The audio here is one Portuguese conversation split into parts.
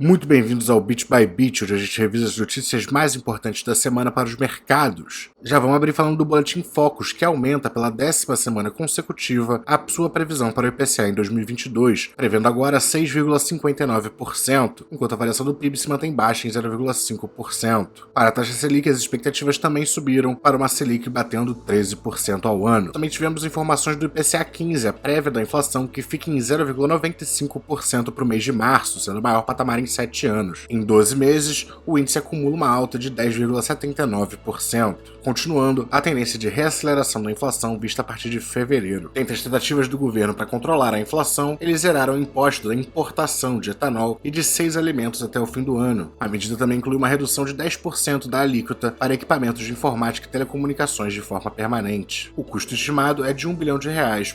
Muito bem-vindos ao Bit by Bit, onde a gente revisa as notícias mais importantes da semana para os mercados. Já vamos abrir falando do Boletim Focus, que aumenta pela 10ª semana consecutiva a sua previsão para o IPCA em 2022, prevendo agora 6,59%, enquanto a variação do PIB se mantém baixa em 0,5%. Para a taxa Selic, as expectativas também subiram para uma Selic batendo 13% ao ano. Também tivemos informações do IPCA 15, a prévia da inflação, que fica em 0,95% para o mês de março, sendo o maior patamar em 7 anos. Em 12 meses, o índice acumula uma alta de 10,79%, continuando a tendência de reaceleração da inflação vista a partir de fevereiro. Entre as tentativas do governo para controlar a inflação, eles zeraram o imposto da importação de etanol e de 6 alimentos até o fim do ano. A medida também inclui uma redução de 10% da alíquota para equipamentos de informática e telecomunicações de forma permanente. O custo estimado é de R$1 bilhão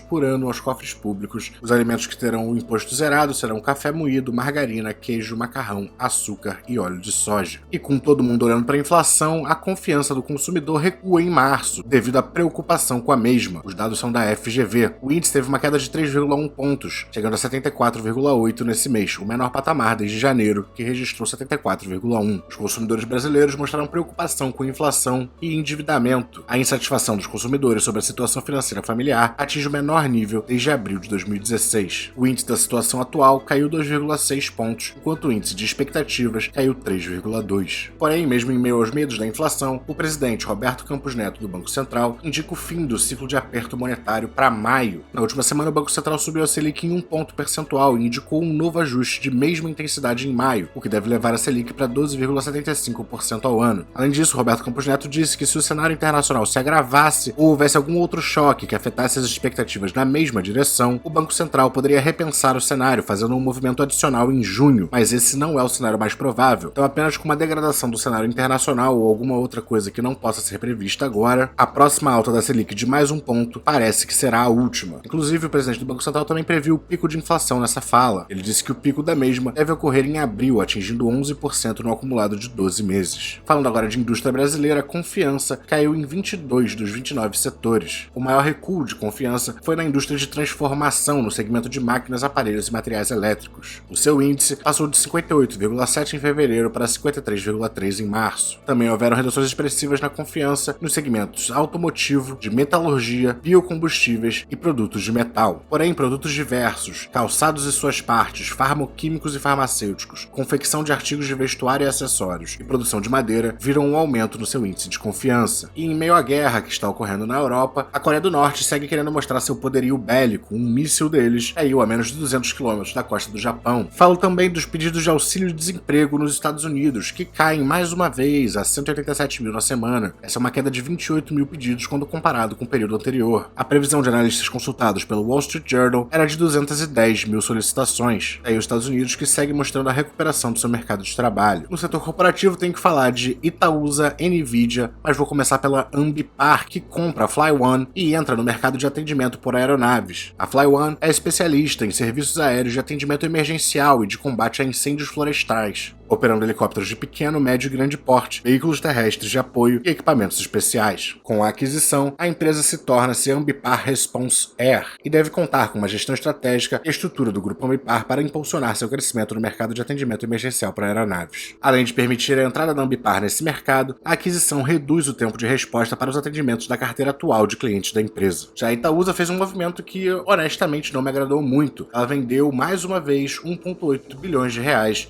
por ano aos cofres públicos. Os alimentos que terão o imposto zerado serão café moído, margarina, queijo, macarrão, açúcar e óleo de soja. E com todo mundo olhando para a inflação, a confiança do consumidor recua em março, devido à preocupação com a mesma. Os dados são da FGV. O índice teve uma queda de 3,1 pontos, chegando a 74,8 nesse mês, o menor patamar desde janeiro, que registrou 74,1. Os consumidores brasileiros mostraram preocupação com inflação e endividamento. A insatisfação dos consumidores sobre a situação financeira familiar atinge o menor nível desde abril de 2016. O índice da situação atual caiu 2,6 pontos, enquanto o índice de expectativas caiu 3,2. Porém, mesmo em meio aos medos da inflação, o presidente Roberto Campos Neto do Banco Central indica o fim do ciclo de aperto monetário para maio. Na última semana, o Banco Central subiu a Selic em 1 ponto percentual e indicou um novo ajuste de mesma intensidade em maio, o que deve levar a Selic para 12,75% ao ano. Além disso, Roberto Campos Neto disse que se o cenário internacional se agravasse ou houvesse algum outro choque que afetasse as expectativas na mesma direção, o Banco Central poderia repensar o cenário, fazendo um movimento adicional em junho, mas esse não é o cenário mais provável. Então, apenas com uma degradação do cenário internacional ou alguma outra coisa que não possa ser prevista agora, a próxima alta da Selic de mais 1 ponto parece que será a última. Inclusive, o presidente do Banco Central também previu o pico de inflação nessa fala. Ele disse que o pico da mesma deve ocorrer em abril, atingindo 11% no acumulado de 12 meses. Falando agora de indústria brasileira, a confiança caiu em 22 dos 29 setores. O maior recuo de confiança foi na indústria de transformação, no segmento de máquinas, aparelhos e materiais elétricos. O seu índice passou de 58,7 em fevereiro para 53,3 em março. Também houveram reduções expressivas na confiança nos segmentos automotivo, de metalurgia, biocombustíveis e produtos de metal. Porém, produtos diversos, calçados e suas partes, farmoquímicos e farmacêuticos, confecção de artigos de vestuário e acessórios e produção de madeira viram um aumento no seu índice de confiança. E em meio à guerra que está ocorrendo na Europa, a Coreia do Norte segue querendo mostrar seu poderio bélico. Um míssil deles caiu a menos de 200 km da costa do Japão. Falo também dos pedidos de auxílio-desemprego nos Estados Unidos, que caem mais uma vez a 187 mil na semana. Essa é uma queda de 28 mil pedidos quando comparado com o período anterior. A previsão de analistas consultados pelo Wall Street Journal era de 210 mil solicitações. É aí os Estados Unidos que segue mostrando a recuperação do seu mercado de trabalho. No setor corporativo tem que falar de Itaúsa, Nvidia, mas vou começar pela Ambipar, que compra a FlyOne e entra no mercado de atendimento por aeronaves. A FlyOne é especialista em serviços aéreos de atendimento emergencial e de combate a incêndios florestais, operando helicópteros de pequeno, médio e grande porte, veículos terrestres de apoio e equipamentos especiais. Com a aquisição, a empresa se torna-se Ambipar Response Air e deve contar com uma gestão estratégica e estrutura do grupo Ambipar para impulsionar seu crescimento no mercado de atendimento emergencial para aeronaves. Além de permitir a entrada da Ambipar nesse mercado, a aquisição reduz o tempo de resposta para os atendimentos da carteira atual de clientes da empresa. Já a Itaúsa fez um movimento que, honestamente, não me agradou muito. Ela vendeu, mais uma vez, R$1,8 bilhões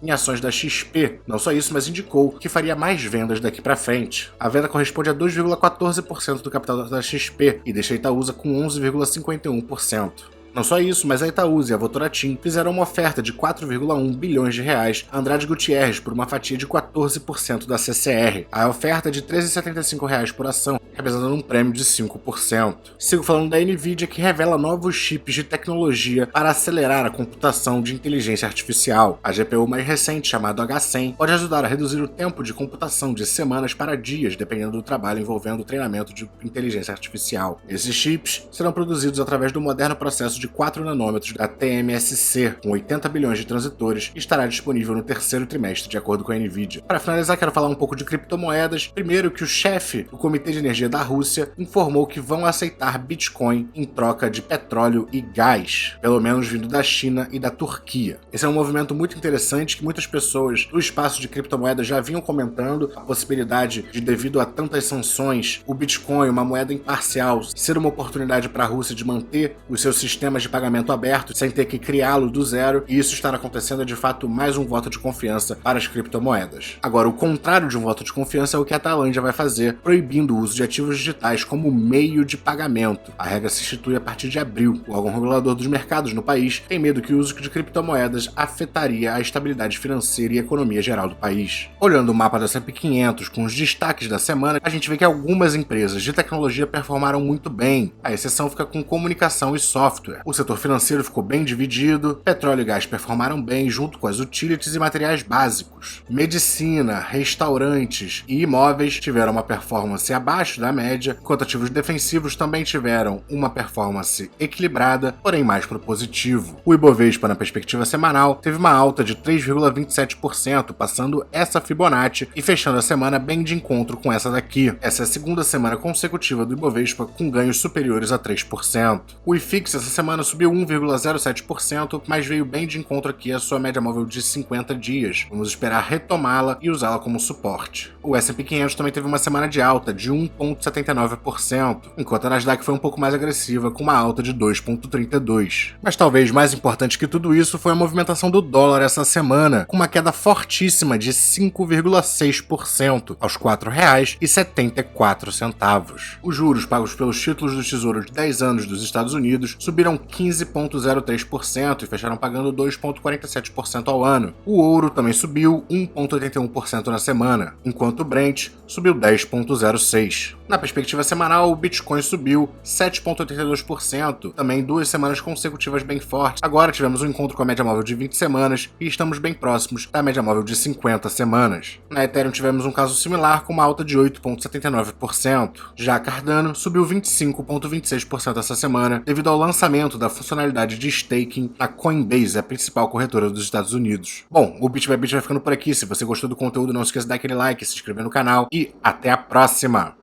em ações da XP. Não só isso, mas indicou que faria mais vendas daqui para frente. A venda corresponde a 2,14% do capital da XP e deixa a Itaúsa com 11,51%. Não só isso, mas a Itaúsa e a Votorantim fizeram uma oferta de R$4,1 bilhões a Andrade Gutierrez por uma fatia de 14% da CCR. A oferta é de R$13,75 por ação, representando um prêmio de 5%. Sigo falando da Nvidia, que revela novos chips de tecnologia para acelerar a computação de inteligência artificial. A GPU mais recente, chamada H100, pode ajudar a reduzir o tempo de computação de semanas para dias, dependendo do trabalho envolvendo o treinamento de inteligência artificial. Esses chips serão produzidos através do moderno processo de de 4 nanômetros da TMSC, com 80 bilhões de transitores, estará disponível no terceiro trimestre, de acordo com a Nvidia. Para finalizar, quero falar um pouco de criptomoedas. Primeiro, que o chefe do Comitê de Energia da Rússia informou que vão aceitar Bitcoin em troca de petróleo e gás, pelo menos vindo da China e da Turquia. Esse é um movimento muito interessante que muitas pessoas do espaço de criptomoedas já vinham comentando, a possibilidade de, devido a tantas sanções, o Bitcoin, uma moeda imparcial, ser uma oportunidade para a Rússia de manter os seus sistemas de pagamento abertos sem ter que criá-lo do zero, e isso estar acontecendo é de fato mais um voto de confiança para as criptomoedas. Agora, o contrário de um voto de confiança é o que a Tailândia vai fazer, proibindo o uso de ativos digitais como meio de pagamento. A regra se institui a partir de abril. O órgão regulador dos mercados no país tem medo que o uso de criptomoedas afetaria a estabilidade financeira e a economia geral do país. Olhando o mapa da S&P 500 com os destaques da semana, a gente vê que algumas empresas de tecnologia performaram muito bem. A exceção fica com comunicação e software. O setor financeiro ficou bem dividido, petróleo e gás performaram bem junto com as utilities e materiais básicos. Medicina, restaurantes e imóveis tiveram uma performance abaixo da média, enquanto ativos defensivos também tiveram uma performance equilibrada, porém mais pro positivo. O Ibovespa, na perspectiva semanal, teve uma alta de 3,27%, passando essa Fibonacci e fechando a semana bem de encontro com essa daqui. Essa é a segunda semana consecutiva do Ibovespa com ganhos superiores a 3%. O IFIX essa semana subiu 1,07%, mas veio bem de encontro aqui a sua média móvel de 50 dias. Vamos esperar retomá-la e usá-la como suporte. O S&P 500 também teve uma semana de alta de 1,79%, enquanto a Nasdaq foi um pouco mais agressiva, com uma alta de 2,32%. Mas talvez mais importante que tudo isso foi a movimentação do dólar essa semana, com uma queda fortíssima de 5,6% aos R$ 4,74. Os juros pagos pelos títulos do Tesouro de 10 anos dos Estados Unidos subiram 15,03% e fecharam pagando 2,47% ao ano. O ouro também subiu 1,81% na semana, enquanto o Brent subiu 10,06%. Na perspectiva semanal, o Bitcoin subiu 7,82%, também 2 semanas consecutivas bem fortes. Agora tivemos um encontro com a média móvel de 20 semanas e estamos bem próximos da média móvel de 50 semanas. Na Ethereum tivemos um caso similar com uma alta de 8,79%. Já a Cardano subiu 25,26% essa semana devido ao lançamento da funcionalidade de staking na Coinbase, a principal corretora dos Estados Unidos. Bom, o Bit by Bit vai ficando por aqui. Se você gostou do conteúdo, não esqueça de dar aquele like, se inscrever no canal e até a próxima!